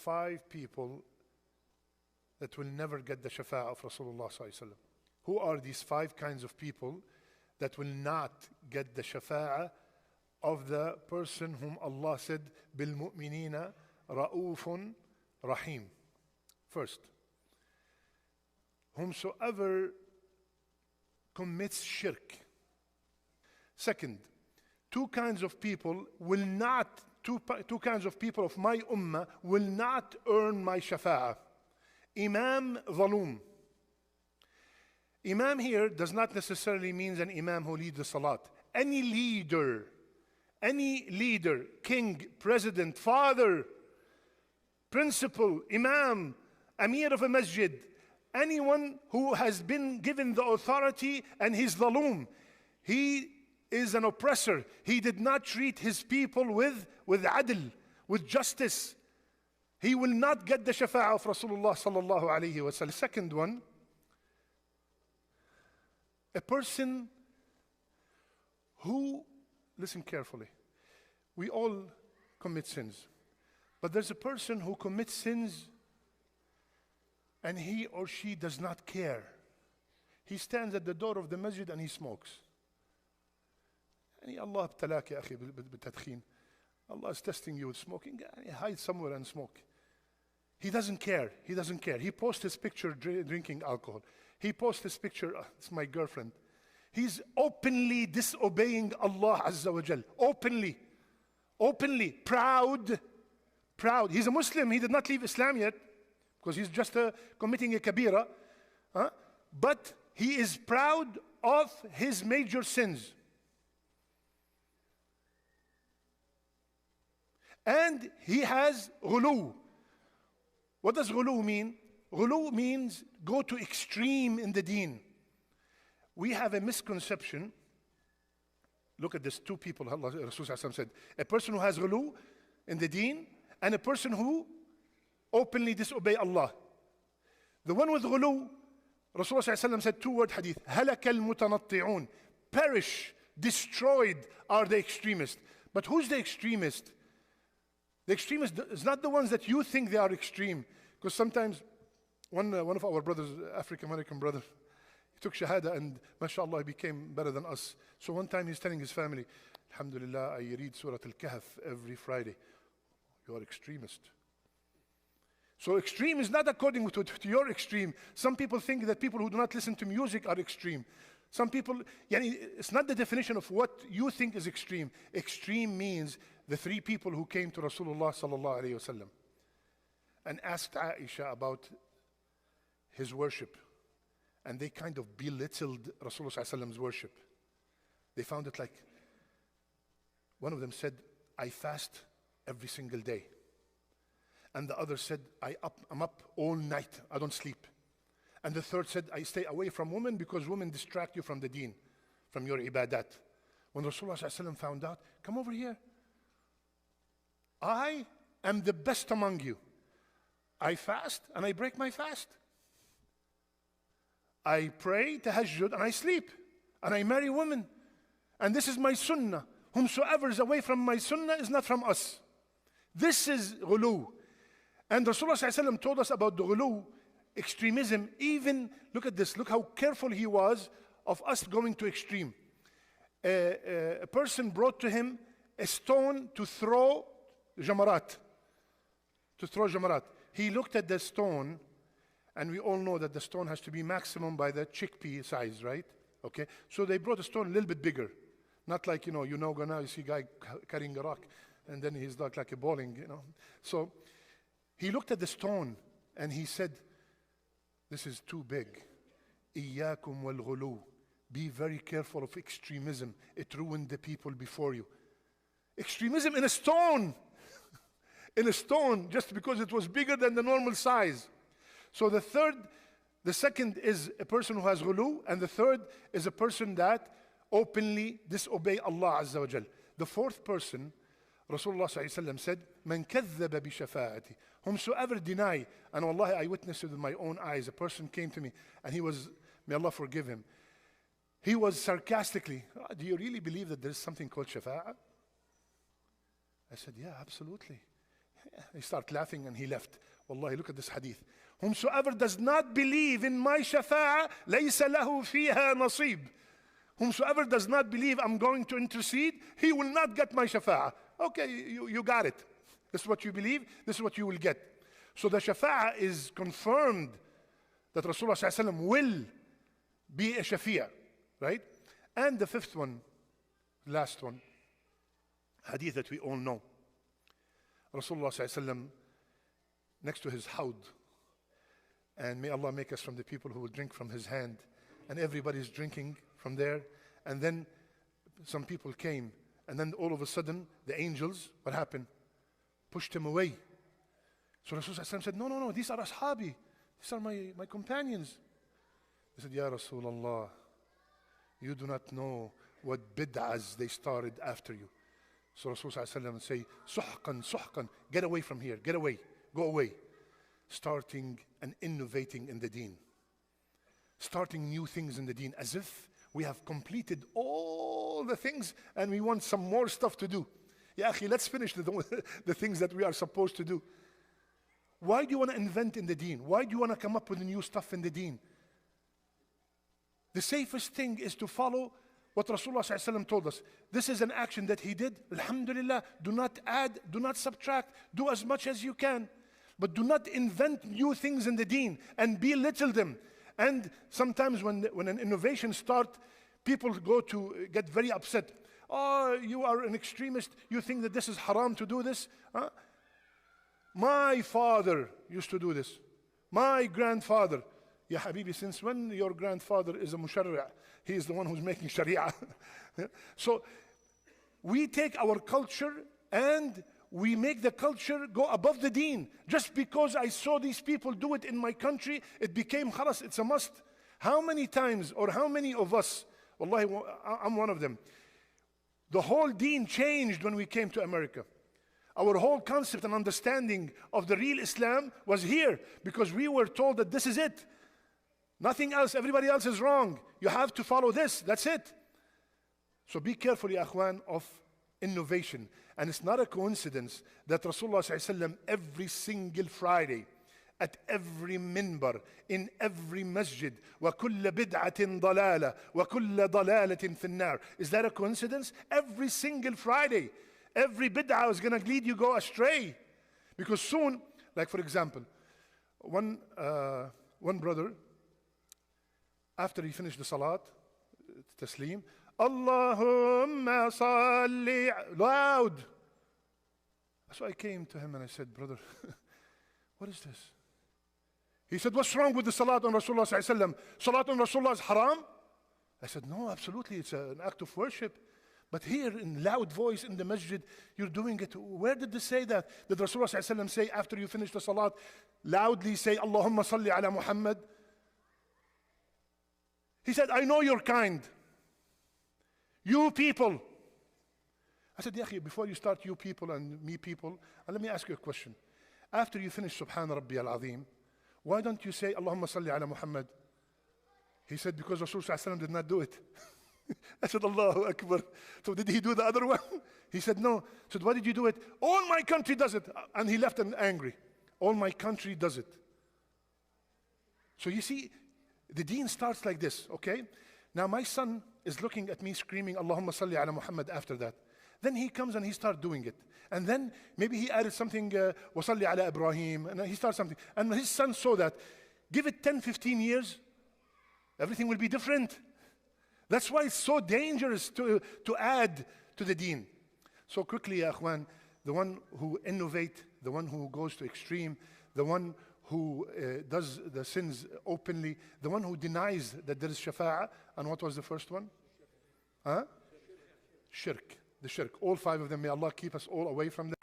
5 people that will never get the shafa'ah of Rasulullah sallallahu alaihi wasallam. Who are these 5 kinds of people that will not get the shafa'ah of the person whom Allah said, بِالْمُؤْمِنِينَ رَؤُوفٌ رَحِيمٌ? First, whomsoever commits shirk. Second, 2 kinds of people will not, two kinds of people of my ummah will not earn my shafa'ah. Imam Zaloom. Imam here does not necessarily mean an imam who leads the salat. Any leader, king, president, father, principal, imam, amir of a masjid, anyone who has been given the authority and he's zaloom. He is an oppressor. He did not treat his people with adl, with justice. He will not get the shafa'ah of Rasulullah sallallahu alayhi wa sallam. Second one, a person who, listen carefully, we all commit sins. But there's a person who commits sins and he or she does not care. He stands at the door of the masjid and he smokes. Yani Allah abtalak ya akhi بالتدخين. Allah is testing you with smoking. Hide somewhere and smoke. He doesn't care. He doesn't care. He posts his picture drinking alcohol. He posts his picture, it's my girlfriend. He's openly disobeying Allah Azza wa Jal. Openly, proud. He's a Muslim. He did not leave Islam yet because he's just committing a kabira. But he is proud of his major sins. And he has ghulu. What does ghulu mean? Ghulu means go to extreme in the deen. We have a misconception. Look at this, 2 people, Rasul said. A person who has ghulu in the deen and a person who openly disobey Allah. The one with ghulu, Rasulullah said 2-word hadith. هَلَكَ الْمُتَنَطِّعُونَ. Perish, destroyed are the extremists. But who's the extremist? The extremist is not the ones that you think they are extreme. Because sometimes one of our brothers, African American brother, he took shahada and mashallah he became better than us. So one time he's telling his family, Alhamdulillah, I read Surah Al-Kahf every Friday. You are extremist. So extreme is not according to your extreme. Some people think that people who do not listen to music are extreme. Some people, it's not the definition of what you think is extreme. Extreme means the 3 people who came to Rasulullah sallallahu alayhi wasallam and asked Aisha about his worship. And they kind of belittled Rasulullah sallallahu alayhi wasallam's worship. They found it like, one of them said, I fast every single day. And the other said, I'm up all night, I don't sleep. And the third said, I stay away from women because women distract you from the deen, from your ibadat. When Rasulullah sallallahu alayhi wasallam found out, come over here. I am the best among you. I fast and I break my fast. I pray, tahajjud, and I sleep. And I marry women. And this is my sunnah. Whomsoever is away from my sunnah is not from us. This is ghulu. And Rasulullah sallallahu alayhi wasallam told us about the ghulu, extremism. Even, look at this, look how careful he was of us going to extreme. A person brought to him a stone to throw jamarat. He looked at the stone, and we all know that the stone has to be maximum by the chickpea size, right? Okay, so they brought a stone a little bit bigger. Not like, now you see a guy carrying a rock, and then he's like a bowling, So he looked at the stone, and he said, this is too big. إِيَّاكُمْ وَالْغُلُوُ. Be very careful of extremism. It ruined the people before you. Extremism in a stone. In a stone, just because it was bigger than the normal size. So the second is a person who has ghulu, and the third is a person that openly disobey Allah Azza wa Jal. The fourth person, Rasulullah sallallahu alayhi wa sallam said, "Man kadhaba bi shafa'ati." Whomsoever deny, and wallahi I witnessed it with my own eyes. A person came to me, and he was, may Allah forgive him, he was sarcastically, do you really believe that there is something called shafa'ah? I said, yeah, absolutely. He started laughing and he left. Wallahi, look at this hadith. Whomsoever does not believe in my shafa'ah, لَيْسَ لَهُ فِيهَا نَصِيب. Whomsoever does not believe I'm going to intercede, he will not get my shafa'ah. Okay, you got it. This is what you believe, this is what you will get. So the shafa'ah is confirmed that Rasulullah ﷺ will be a shafi'ah, right? And the fifth one, last one, hadith that we all know. Rasulullah ﷺ next to his hawd, and may Allah make us from the people who will drink from his hand, and everybody's drinking from there, and then some people came, and then all of a sudden the angels, what happened? Pushed him away. So Rasulullah ﷺ said, no, these are ashabi, these are my companions. He said, Ya Rasulullah, you do not know what bid'ahs they started after you. So Rasulullah ﷺ would say, suhqan, get away from here, get away, go away. Starting and innovating in the deen. Starting new things in the deen, as if we have completed all the things and we want some more stuff to do. Ya akhi, let's finish the things that we are supposed to do. Why do you want to invent in the deen? Why do you want to come up with new stuff in the deen? The safest thing is to follow what Rasulullah ﷺ told us. This is an action that he did. Alhamdulillah, do not add, do not subtract, do as much as you can. But do not invent new things in the deen and belittle them. And sometimes when an innovation starts, people get very upset. Oh, you are an extremist. You think that this is haram to do this? Huh? My father used to do this. My grandfather. Ya Habibi, since when your grandfather is a musharri'? He is the one who's making sharia. So we take our culture and we make the culture go above the deen. Just because I saw these people do it in my country, it became khalas, it's a must. How many times, or how many of us, wallahi, I'm one of them, the whole deen changed when we came to America. Our whole concept and understanding of the real Islam was here because we were told that this is it. Nothing else, everybody else is wrong. You have to follow this, that's it. So be careful, ya akhwan, of innovation. And it's not a coincidence that Rasulullah ﷺ every single Friday, at every minbar, in every masjid, وَكُلَّ بِدْعَةٍ ضَلَالَةٍ وَكُلَّ ضَلَالَةٍ فِي النَّارِ. Is that a coincidence? Every single Friday, every bid'ah is going to lead you go astray. Because soon, like for example, one brother, after he finished the salat, taslim, Allahumma salli, loud. So I came to him and I said, brother, what is this? He said, what's wrong with the salat on Rasulullah sallallahu alaihi wasallam? Salat on Rasulullah is haram? I said, no, absolutely, it's an act of worship. But here in loud voice in the masjid, you're doing it. Where did they say that? Did Rasulullah sallallahu alaihi wasallam say after you finish the salat, loudly say, Allahumma salli ala Muhammad? He said, I know you're kind. You people. I said, Yakhi, before you start you people and me people, let me ask you a question. After you finish Subhana Rabbi al-Azim, why don't you say, Allahumma salli ala Muhammad? He said, because Rasulullah did not do it. I said, Allahu Akbar. So did he do the other one? He said, no. I said, why did you do it? All my country does it. And he left and angry. All my country does it. So you see, the deen starts like this, okay? Now my son is looking at me screaming, Allahumma salli ala Muhammad after that. Then he comes and he starts doing it. And then maybe he added something, wa salli ala Ibrahim, and he starts something. And his son saw that. Give it 10, 15 years, everything will be different. That's why it's so dangerous to add to the deen. So quickly, ya akhwan, the one who innovate, the one who goes to extreme, the one who does the sins openly, the one who denies that there is shafa'ah. And what was the first one? Huh? Shirk. The shirk. All five of them, may Allah keep us all away from them.